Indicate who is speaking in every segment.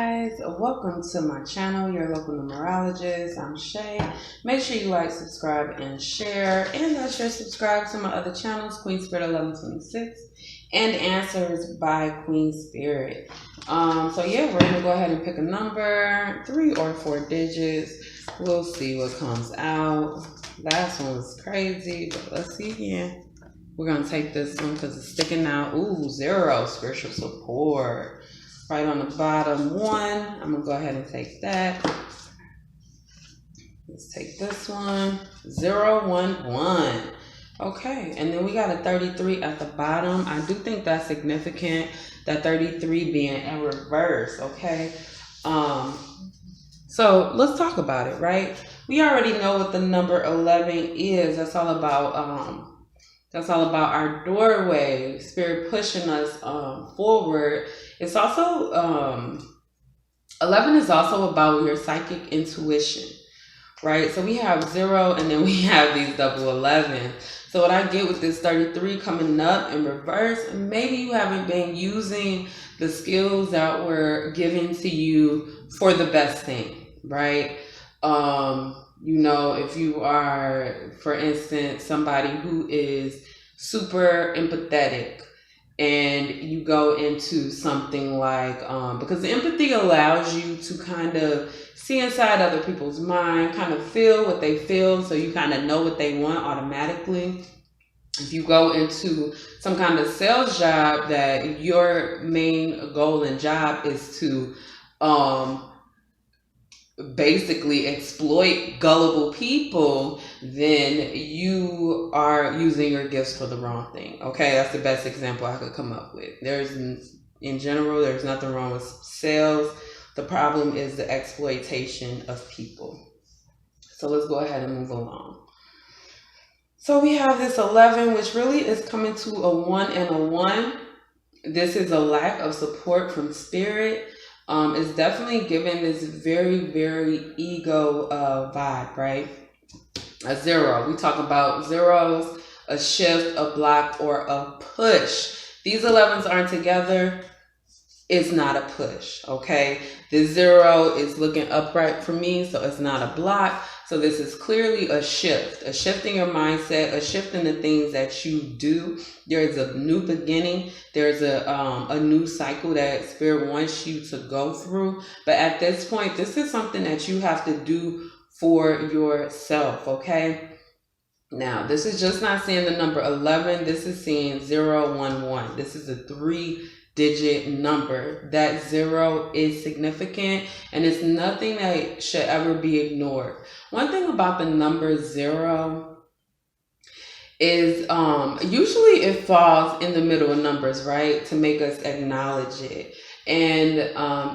Speaker 1: guys, welcome to my channel, your local numerologist. I'm Shay. Make sure you like, subscribe, and share. And make sure to subscribe to my other channels, Queen Spirit 1126 and Answers by Queen Spirit. So yeah, we're gonna go ahead and pick a number, 3 or 4 digits. We'll see what comes out. Last one was crazy, but let's see again. We're gonna take this one because it's sticking out. Ooh, 0, spiritual support. Right on the bottom, 1. I'm gonna go ahead and take that. Let's take this one. 0, 1, 1. Okay, and then we got a 33 at the bottom. I do think that's significant, that 33 being in reverse, okay? So let's talk about it, right? We already know what the number 11 is. That's all about our doorway, spirit pushing us forward. It's also 11 is also about your psychic intuition, right? So we have 0 and then we have these double 11. So what I get with this 33 coming up in reverse, maybe you haven't been using the skills that were given to you for the best thing, right? You know, if you are, for instance, somebody who is super empathetic and you go into something like, because the empathy allows you to kind of see inside other people's mind, kind of feel what they feel, so you kind of know what they want automatically. If you go into some kind of sales job that your main goal and job is to basically exploit gullible people, then you are using your gifts for the wrong thing. Okay, that's the best example I could come up with. In general, there's nothing wrong with sales. The problem is the exploitation of people. So let's go ahead and move along. So we have this 11, which really is coming to a 1 and a 1. This is a lack of support from spirit. It's definitely given this very, very ego vibe, right? A 0. We talk about zeros, a shift, a block, or a push. These 11s aren't together. It's not a push, okay? The 0 is looking upright for me, so it's not a block. So this is clearly a shift in your mindset, a shift in the things that you do. There's a new beginning. There's a new cycle that Spirit wants you to go through. But at this point, this is something that you have to do for yourself, okay? Now, this is just not seeing the number 11. This is seeing 0, 1, 1. This is a 3-digit number. That 0 is significant, and it's nothing that should ever be ignored. One thing about the number 0 is usually it falls in the middle of numbers, right, to make us acknowledge it. And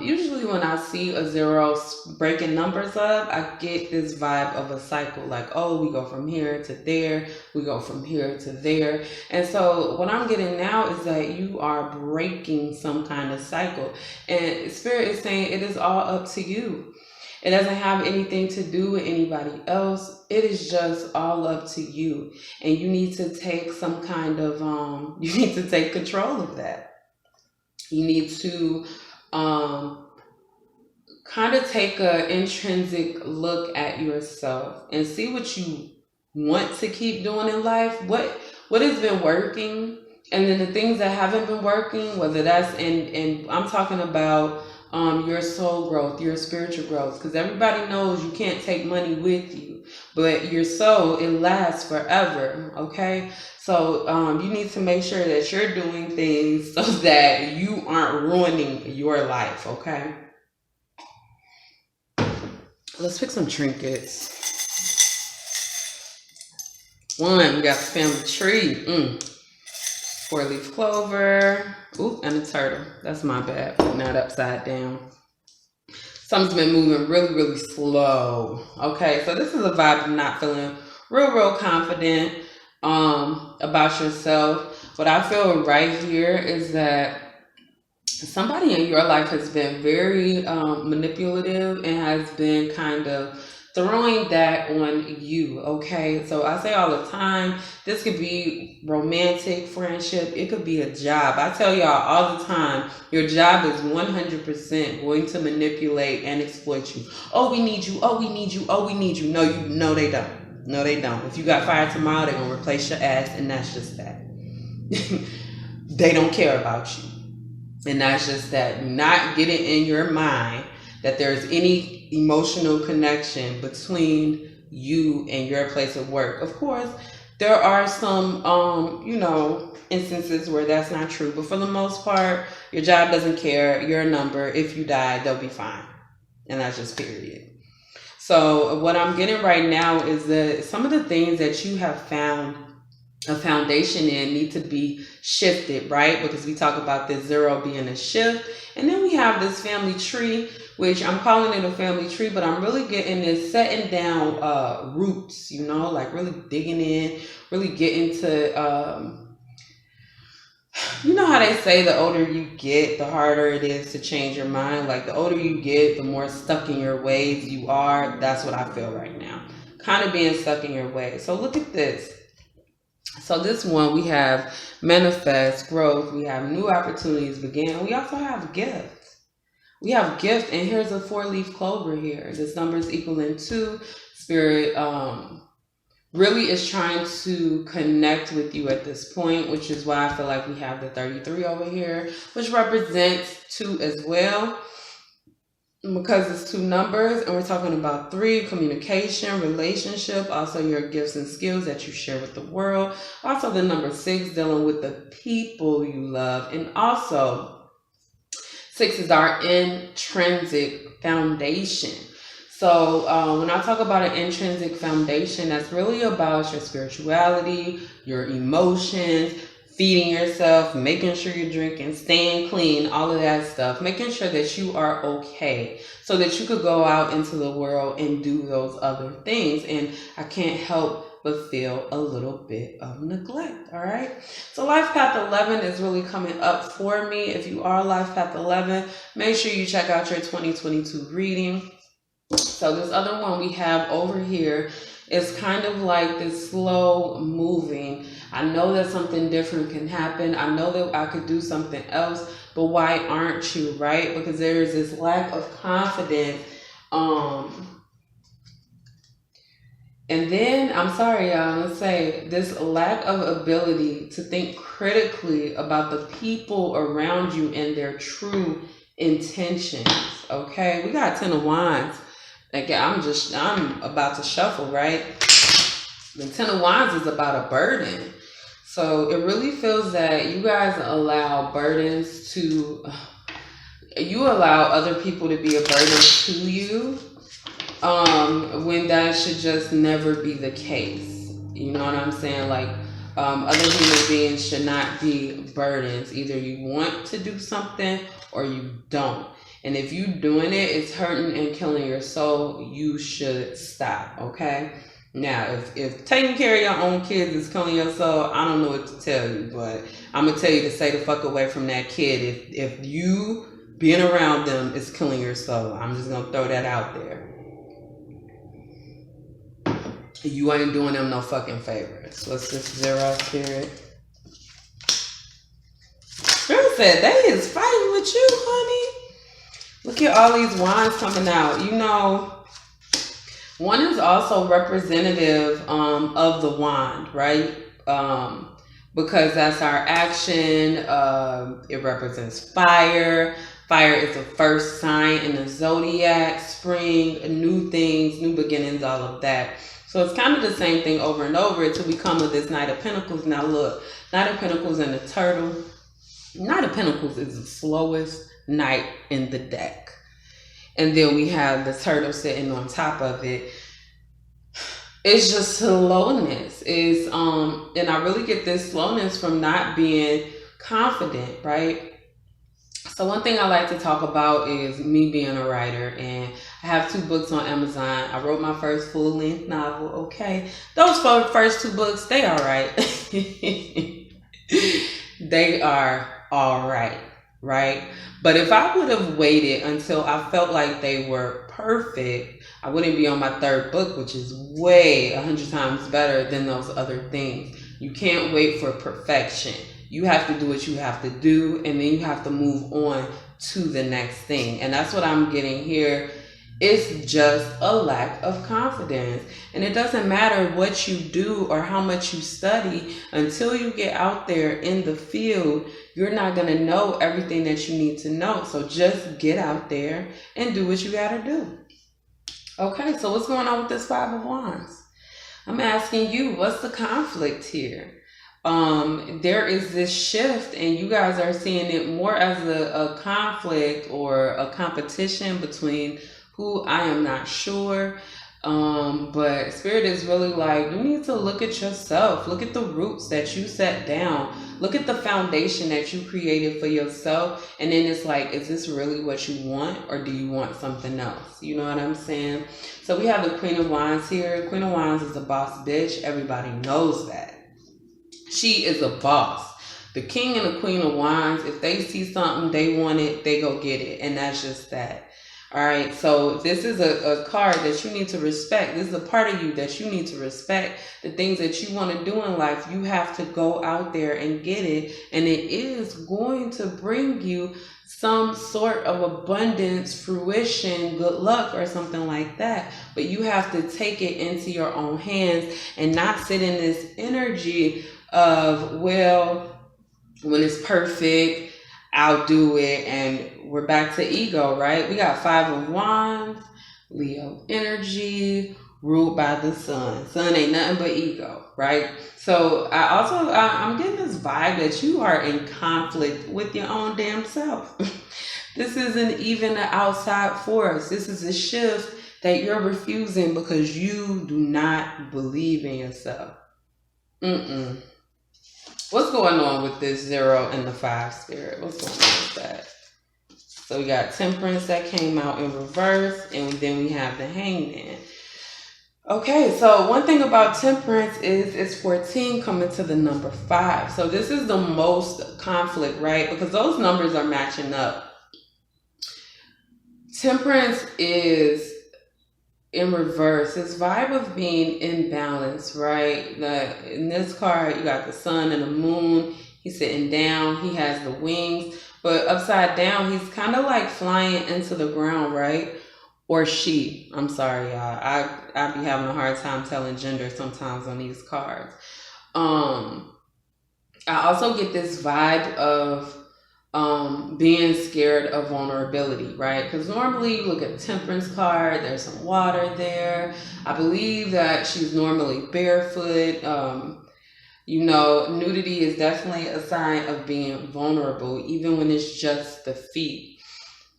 Speaker 1: usually when I see a 0 breaking numbers up, I get this vibe of a cycle, like, oh, we go from here to there, we go from here to there. And so what I'm getting now is that you are breaking some kind of cycle. And Spirit is saying it is all up to you. It doesn't have anything to do with anybody else. It is just all up to you. And you need to take some kind of, you need to take control of that. You need to kind of take an intrinsic look at yourself and see what you want to keep doing in life. What has been working, and then the things that haven't been working, whether that's and I'm talking about your soul growth, your spiritual growth, because everybody knows you can't take money with you, but your soul, it lasts forever, okay? So you need to make sure that you're doing things so that you aren't ruining your life, okay? Let's pick some trinkets. 1, we got the family tree. 4-leaf clover. Ooh, and a turtle. That's my bad. Putting that upside down. Something's been moving really, really slow. Okay, so this is a vibe of not feeling real confident about yourself. What I feel right here is that somebody in your life has been very manipulative and has been kind of throwing that on you. Okay, so I say all the time, this could be romantic friendship, it could be a job. I tell y'all all the time, your job is 100% going to manipulate and exploit you. Oh, we need you. Oh, we need you. Oh, we need you. No, they don't. No, they don't. If you got fired tomorrow, they're gonna replace your ass, and that's just that. They don't care about you. And that's just that. Not get it in your mind that there's any emotional connection between you and your place of work. Of course, there are some, instances where that's not true. But for the most part, your job doesn't care. You're a number. If you die, they'll be fine. And that's just period. So what I'm getting right now is that some of the things that you have found a foundation in need to be shifted, right? Because we talk about this zero being a shift. And then we have this family tree, which I'm calling it a family tree, but I'm really getting this setting down roots, like really digging in, really getting to, you know how they say the older you get, the harder it is to change your mind. Like the older you get, the more stuck in your ways you are. That's what I feel right now. Kind of being stuck in your ways. So look at this. So this one, we have manifest, growth, we have new opportunities begin. We also have gifts. We have gift, and here's a 4-leaf clover here. This number is equaling 2. Spirit really is trying to connect with you at this point, which is why I feel like we have the 33 over here, which represents 2 as well. Because it's 2 numbers, and we're talking about 3, communication, relationship, also your gifts and skills that you share with the world. Also the number 6, dealing with the people you love. And also 6 is our intrinsic foundation. So when I talk about an intrinsic foundation, that's really about your spirituality, your emotions, feeding yourself, making sure you're drinking, staying clean, all of that stuff, making sure that you are okay so that you could go out into the world and do those other things. And I can't help but feel a little bit of neglect, all right? So Life Path 11 is really coming up for me. If you are Life Path 11, make sure you check out your 2022 reading. So this other one we have over here is kind of like this slow moving. I know that something different can happen. I know that I could do something else, but why aren't you, right? Because there is this lack of confidence. And then, I'm sorry, y'all, let's say this lack of ability to think critically about the people around you and their true intentions, okay? We got 10 of Wands. Again, I'm about to shuffle, right? The 10 of Wands is about a burden. So it really feels that you guys allow burdens to, you allow other people to be a burden to you, when that should just never be the case. You know what I'm saying? Like, other human beings should not be burdens. Either you want to do something or you don't. And if you doing it, it's hurting and killing your soul, you should stop, okay? Now, if taking care of your own kids is killing your soul, I don't know what to tell you, but I'm going to tell you to stay the fuck away from that kid. If you being around them is killing your soul, I'm just going to throw that out there. You ain't doing them no fucking favors. What's this zero, Spirit? Spirit said they is fighting with you, honey. Look at all these wands coming out. You know, one is also representative of the wand, right? Because that's our action. It represents fire. Fire is the first sign in the zodiac. Spring, new things, new beginnings, all of that. So it's kind of the same thing over and over until we come with this Knight of Pentacles. Now look, Knight of Pentacles and the Turtle. Knight of Pentacles is the slowest knight in the deck. And then we have the Turtle sitting on top of it. It's just slowness. And I really get this slowness from not being confident, right? So one thing I like to talk about is me being a writer, and I have 2 books on Amazon. I wrote my first full-length novel, okay? Those first 2 books, they all right. They are all right. right? But if I would have waited until I felt like they were perfect, I wouldn't be on my third book, which is way 100 times better than those other things. You can't wait for perfection. You have to do what you have to do, and then you have to move on to the next thing. And that's what I'm getting here. It's just a lack of confidence. And it doesn't matter what you do or how much you study, until you get out there in the field, you're not going to know everything that you need to know. So just get out there and do what you got to do. Okay, so what's going on with this Five of Wands? I'm asking you, what's the conflict here? There is this shift, and you guys are seeing it more as a conflict or a competition between who, I am not sure. But Spirit is really like, you need to look at yourself. Look at the roots that you set down. Look at the foundation that you created for yourself. And then it's like, is this really what you want, or do you want something else? You know what I'm saying? So we have the Queen of Wands here. Queen of Wands is a boss bitch. Everybody knows that. She is a boss. The King and the Queen of Wands, if they see something, they want it, they go get it. And that's just that. All right, so this is a card that you need to respect. This is a part of you that you need to respect. The things that you want to do in life, you have to go out there and get it. And it is going to bring you some sort of abundance, fruition, good luck, or something like that. But you have to take it into your own hands and not sit in this energy of, well, when it's perfect, I'll do it, and we're back to ego, right? We got Five of Wands, Leo energy, ruled by the sun. Sun ain't nothing but ego, right? So I'm getting this vibe that you are in conflict with your own damn self. This isn't even an outside force. This is a shift that you're refusing because you do not believe in yourself. What's going on with this 0 and the 5, Spirit? What's going on with that? So we got Temperance that came out in reverse, and then we have the Hangman. Okay, so one thing about Temperance is it's 14 coming to the number 5. So this is the most conflict, right? Because those numbers are matching up. Temperance is in reverse, this vibe of being imbalanced, right? In this card, you got the sun and the moon. He's sitting down. He has the wings, but upside down, he's kind of like flying into the ground, right? Or she. I'm sorry, y'all. I be having a hard time telling gender sometimes on these cards. I also get this vibe of being scared of vulnerability, right? Because normally you look at the Temperance card, there's some water there. I believe that she's normally barefoot. Nudity is definitely a sign of being vulnerable, even when it's just the feet.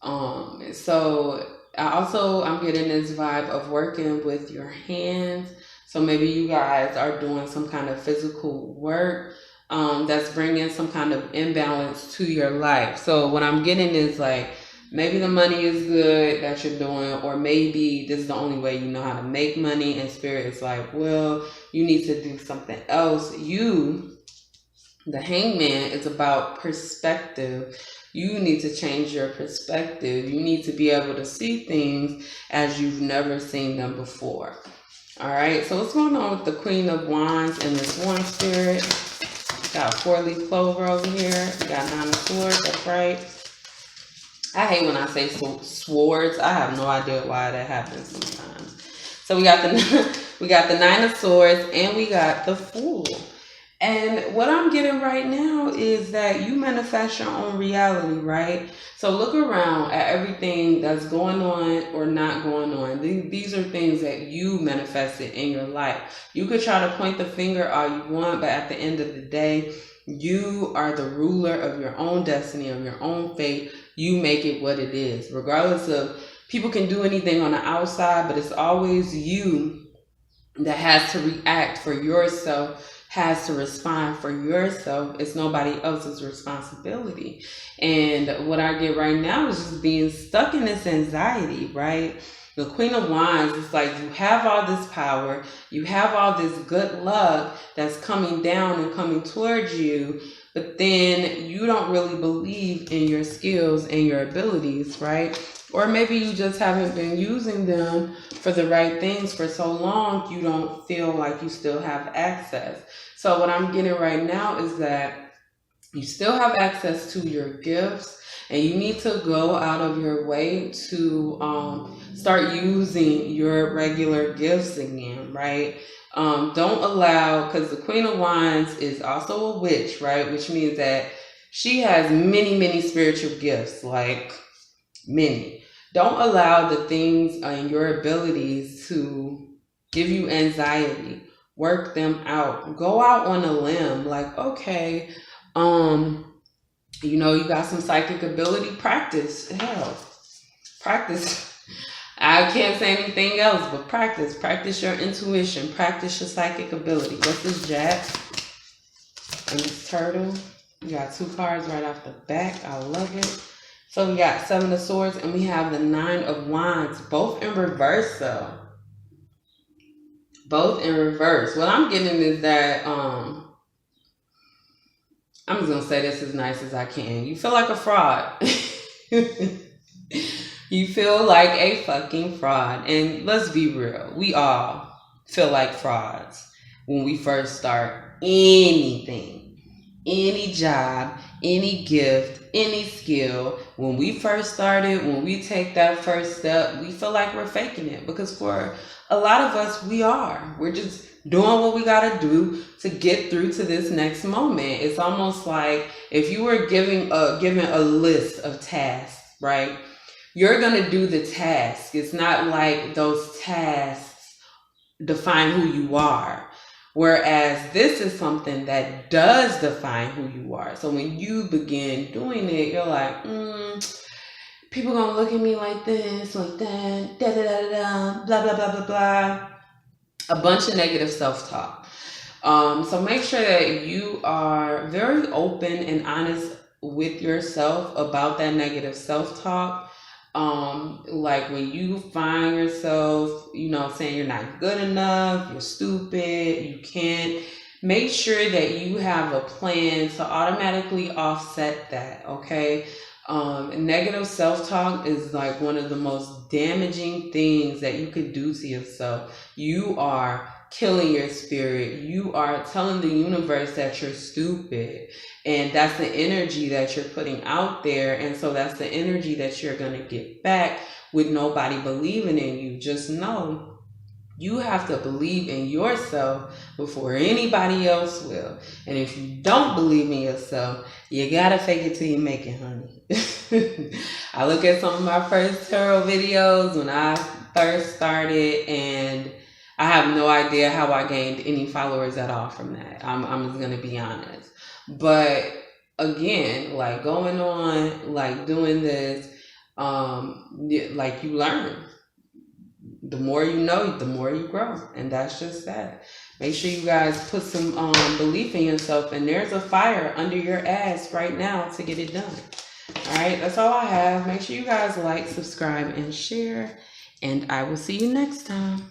Speaker 1: So I'm getting this vibe of working with your hands. So maybe you guys are doing some kind of physical work that's bringing some kind of imbalance to your life. So what I'm getting is like, maybe the money is good that you're doing, or maybe this is the only way you know how to make money, and Spirit is like, well, you need to do something else. The Hangman is about perspective. You need to change your perspective. You need to be able to see things as you've never seen them before. All right, so what's going on with the Queen of Wands and this one, Spirit? Got 4-leaf clover over here. We got 9 of Swords, that's right. I hate when I say swords. I have no idea why that happens sometimes. So we got the 9 of Swords, and we got the Fool. And what I'm getting right now is that you manifest your own reality, right? So look around at everything that's going on or not going on. These are things that you manifested in your life. You could try to point the finger all you want, but at the end of the day, you are the ruler of your own destiny, of your own fate. You make it what it is. Regardless of, people can do anything on the outside, but it's always you that has to react for yourself, has to respond for yourself. It's nobody else's responsibility. And what I get right now is just being stuck in this anxiety, right? The Queen of Wands, it's like you have all this power, you have all this good luck that's coming down and coming towards you, but then you don't really believe in your skills and your abilities, right? Or maybe you just haven't been using them for the right things for so long, you don't feel like you still have access. So what I'm getting right now is that you still have access to your gifts, and you need to go out of your way to start using your regular gifts again, right? Don't allow, because the Queen of Wands is also a witch, right? Which means that she has many, many spiritual gifts, like many. Don't allow the things and your abilities to give you anxiety. Work them out. Go out on a limb. Like, okay, you got some psychic ability. Practice. Hell, practice. I can't say anything else, but practice. Practice your intuition. Practice your psychic ability. What's this Jack and this Turtle? You got 2 cards right off the back. I love it. So we got 7 of Swords, and we have the 9 of Wands, both in reverse though. Both in reverse. What I'm getting is that, I'm just going to say this as nice as I can. You feel like a fraud. You feel like a fucking fraud. And let's be real. We all feel like frauds when we first start anything. Any job, any gift, any skill. When we first started, when we take that first step, we feel like we're faking it. Because for a lot of us, we are. We're just doing what we got to do to get through to this next moment. It's almost like if you were given a list of tasks, right? You're going to do the task. It's not like those tasks define who you are. Whereas this is something that does define who you are. So when you begin doing it, you're like, people going to look at me like this, like that, da-da-da-da, blah, blah, blah, blah, blah. A bunch of negative self-talk. So make sure that you are very open and honest with yourself about that negative self-talk. Like when you find yourself, saying you're not good enough, you're stupid, you can't, make sure that you have a plan to automatically offset that, okay? Negative self-talk is like one of the most damaging things that you could do to yourself. You are killing your spirit. You are telling the universe that you're stupid. And that's the energy that you're putting out there. And so that's the energy that you're going to get back with nobody believing in you. Just know you have to believe in yourself before anybody else will. And if you don't believe in yourself, you got to fake it till you make it, honey. I look at some of my first tarot videos when I first started, and I have no idea how I gained any followers at all from that. I'm just going to be honest. But again, like going on, like doing this, like you learn. The more you know, the more you grow. And that's just that. Make sure you guys put some belief in yourself. And there's a fire under your ass right now to get it done. All right, that's all I have. Make sure you guys like, subscribe, and share. And I will see you next time.